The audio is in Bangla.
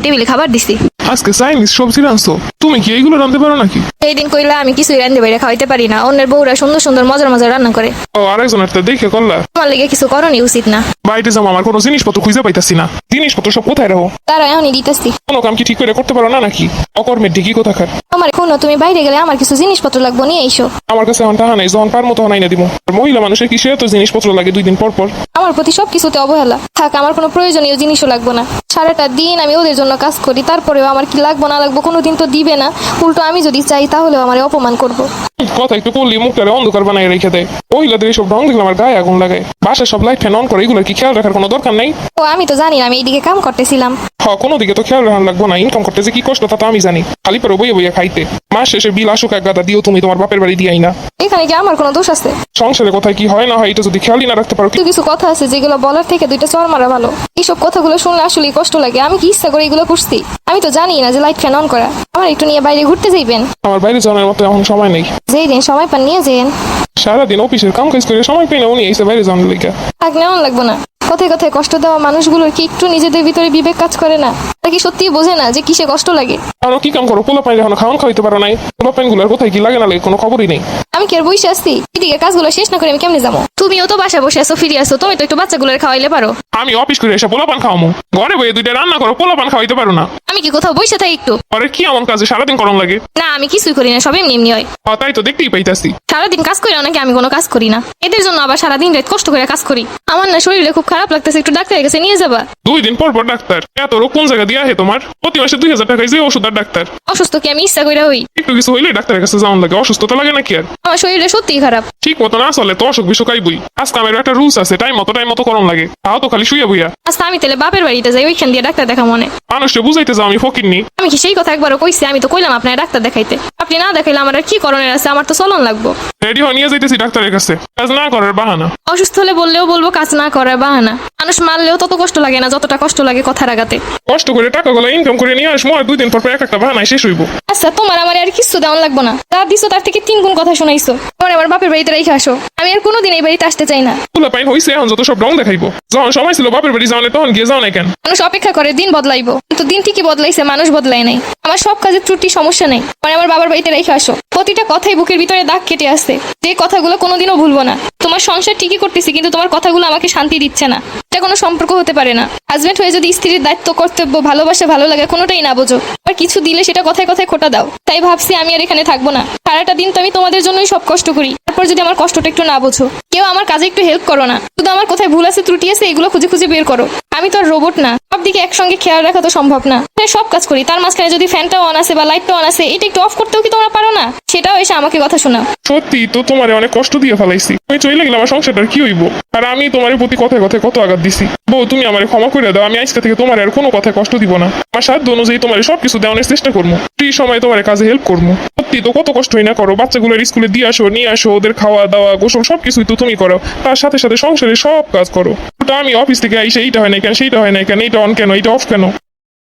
টেবিলে খাবার দিছি। আজকে চাইনিজ সবজি রাঁধছো? তুমি কি এইগুলো রাঁধতে পারো নাকি? এই দিন কইলা আমি কিছুই রান্ধতে বাইরে খাওয়াইতে পারি না, অন্যের বউরা সুন্দর সুন্দর মজার মজার রান্না করে। ও আরেকজনের তো দেখে করলা। আমার লেগে কিছু করণই উচিত না। বাড়িতে যাও, আমার কোনো জিনিসপত্র খুঁজে পাইতাছি না। জিনিসপত্র সব কোথায় রাখো? তারা এখনই দিতেছি। কোনো কাম কি ঠিক করে করতে পারো না নাকি? অকর্মের ডিগি কোথাকার। আমার কোনো তুমি বাইরে গেলে আমার কিছু জিনিসপত্র লাগবো, নিয়ে এসো। আমার কাছে এখন টাকা নাই, যখন পার মতো নাই না দিব। আর মহিলা মানুষের কি সে তো জিনিসপত্র লাগে 2 দিন পর পর। আমার প্রতি সবকিছুতে অবহেলা। থাক, আমার কোনো প্রয়োজনীয় জিনিসও লাগবো না। সারাটা দিন আমি ওদের জন্য কাজ করি, তারপরেও আমার কি লাগবো না লাগবো কোনোদিন তো দিবে না। উল্টো আমি যদি চাই তাহলেও আমার অপমান করবো। কথা একটু করলি মুখটারে অন্ধকার বানায় রেখে দেয়। মহিলাদের এইসব রং দেখলে আমার গায়ে আগুন লাগায়। বাসায় সব লাইট ফ্যান অন করে, এগুলোর কি খেয়াল রাখার কোনো দরকার নেই? ও আমি তো জানি না, আমি এইদিকে কাম করতেছিলাম। কোনো দিকে তো খেয়াল রাখার লাগবো না। ইনকাম করতে যে কি কষ্ট তা তো আমি জানি। খালি পরে বইয়ে বইয়ে খাইতে। মাস শেষে বিল আসুক এক গাদা দিও তুমি তোমার বাপের বাড়ি দিয়াই না। এখানে কি আমার কোনো দোষ আছে? সংসারে কোথায় কি হয় না হয় এটা যদি খেয়ালই না রাখতে পারো। কিছু কিছু কথা আছে যেগুলো বলার থেকে দুইটা চর মারা ভালো। এইসব কথাগুলো শুনলে আসলেই কষ্ট লাগে। আমি কি ইচ্ছা করে এগুলো করছি? আমি তো জানি না যে লাইট ফ্যান অন করা। আমার একটু নিয়ে বাইরে ঘুরতে যাইবেন? আমার বাইরে যাওয়ার মতো এখন সময় নেই। যেই দিন সময় পান নিয়ে যেন। সারাদিন অফিসের কাম কাজ করে সময় পাই না, উনি এসে বাইরে যাওয়ার লেগে। থাক, নেওয়ান লাগবো না। কথায় কথায় কষ্ট দেওয়া মানুষগুলোর কি একটু নিজেদের ভিতরে বিবেক কাজ করে না? তারা কি সত্যিই বোঝে না যে কিসে কষ্ট লাগে? আরো কি কাম করো? পোলা পাইলে এখন খাওয়ান খাওয়াইতে পারো নাই। পোলা পাইন গুলার কোথায় কি লাগে না লাগে কোনো খবরই নেই। আমি কি আর বসে আসছি? এদিকে কাজগুলো শেষ না করে আমি কেমনে যাবো? তুমিও তো বাসা বসে আসো, ফিরে আসো। তুমি তো একটু বাচ্চাগুলোর খাওয়াইলে পারো। আমি অফিস করে এসে পোলা পান খাওয়ামো? ঘরে বইয়ে 2টা রান্না করো, পোলা পান খাওয়াইতে পারো না? আমি কি কোথাও বসে থাকি একটু? আরে কি এমন কাজে সারাদিন গরম লাগে? না, আমি কিছুই করি না, সব এমনি এমনি হয়। তাই তো দেখতেই পাইতাছি। সারাদিন কাজ করি নাকি আমি কোনো কাজ করি না? এদের জন্য আবার সারাদিন রাত কষ্ট করে কাজ করি। আমার না শরীরে খুব খারাপ লাগতেছে, একটু ডাক্তারের কাছে নিয়ে যাবা? 2 দিন পর পর ডাক্তার? এত রোগ কোন জায়গা দিয়া হে তোমার? প্রতি মাসে 2000 টাকায় যে ওষুধ আর ডাক্তার। অসুস্থ কি আমি ইচ্ছা করে হই? একটু কিছু হইলে ডাক্তারের কাছে যাওয়ান লাগে। অসুস্থতা লাগে নাকি আর? আমার শরীরে সত্যিই খারাপ। ঠিক মতো না চলে তো অসুখ বিসুখ আইবই। আজকে আমার একটা রুলস আছে, টাইম মতো করণ লাগে। তাও তো খালি শুয়ে বইয়া। আচ্ছা, আমি তাহলে বাপের বাড়িতে যাই, ওইখান দিয়ে ডাক্তার দেখা মনে। মানুষকে বুঝাইতে যাও আমি ফকিরনি? আমি কি সেই কথা একবারও কইছি? আমি তো কইলাম আপনার ডাক্তার দেখাইতে। আপনি না দেখাইলে আমার আর কি করণের আছে? আমার তো চলন লাগবো। রেডি হয়ে নিয়ে যাইতেছি ডাক্তারের কাছে। কাজ না করার বাহানা। অসুস্থ হলে বললেও বলবো কাজ না করার বাহানা। মানুষ মারলেও তত কষ্ট লাগে না যতটা কষ্ট লাগে কথা রাগাতে। কষ্ট করে টাকাগুলো ইনকাম করে নিয়ে আসবো, আর 2 দিন পর পর এক একটা বাহানায় শেষ হইব। আচ্ছা, তোমার আমার আর কিছু দেওয়ান লাগবো না। যা দিছো তার থেকে 3 গুণ কথা শোনাইছো। আমার বাপের বাড়িতে রেখে আসো। আমি আর কোনোদিন এই বাড়িতে আসতে চাই না। পোলা পাইন হইছে, এখন যত সব রং দেখাইবো। যখন সময় ছিল বাপের বাড়ি যাওয়ানে তখন গিয়ে যাও নাই কেন? মানুষ অপেক্ষা করে দিন বদলাইবো, কিন্তু দিন ঠিকই বদলাইছে, মানুষ বদলাই নাই। আমার সব কাজের ত্রুটি সমস্যা নেই। আমার বাবার বাড়িতে রেখে আসো। প্রতিটা কথাই বুকের ভিতরে দাগ কেটে আসছে, যে কথাগুলো কোনোদিনও ভুলবো না। তোমার সংসার ঠিকই করতেছি, কিন্তু তোমার কথাগুলো আমাকে শান্তি দিচ্ছে না। এটা কোনো সম্পর্ক হতে পারে না। হাজবেন্ড হয়ে যদি স্ত্রীর দায়িত্ব, কর্তব্য, ভালোবাসা, ভালো লাগে কোনোটাই না বোঝো, আর কিছু দিলে সেটা কথায় কথায় খোটা দাও। তাই ভাবছি আমি আর এখানে থাকবো না। সারাটা দিন তো আমি তোমাদের জন্যই সব কষ্ট করি, তারপর যদি আমার কষ্টটা একটু না বোঝো, কেউ আমার কাজে একটু হেল্প করো না। শুধু আমার কোথায় ভুল আছে, ত্রুটি আছে, এগুলো খুঁজে খুঁজে বের করো। আমি তো আর রোবট না, সব দিকে একসঙ্গে খেয়াল রাখা তো সম্ভব না। তাই সব কাজ করি, তার মাঝখানে যদি ফ্যানটা অন আছে বা লাইটটা অন আছে, এটা একটু অফ করতেও কি তোমরা পারো না? সেটাও এসে আমাকে কথা শোনাও। সত্যি তো তোমারে অনেক কষ্ট দিয়ে ফেলাইছি। তুমি চলে গেলে আমার সংসারটার কি হইব? আর আমি তোমার প্রতি কথায় কথায় কত আঘাত দিছি। বউ, তুমি আমারে ক্ষমা করে দাও। আমি আজকে থেকে তোমার আর কোনো কথায় কষ্ট দিব না। আমার সাধ্য অনুযায়ী তোমার সবকিছু দেওয়ানোর চেষ্টা করবো। ফ্রি সময় তোমার কাজে হেল্প করবো। সত্যি তো কত কষ্টই না করো। বাচ্চাগুলোর স্কুলে দিয়ে আসো, নিয়ে আসো, ওদের খাওয়া দাওয়া গোসল সবকিছুই তো তুমি করো। তার সাথে সাথে সংসারে সব কাজ করো। ওটা আমি অফিস থেকে আইসে এইটা হয় না কেন, সেইটা হয় না কেন, এইটা অন কেন, এইটা অফ কেন,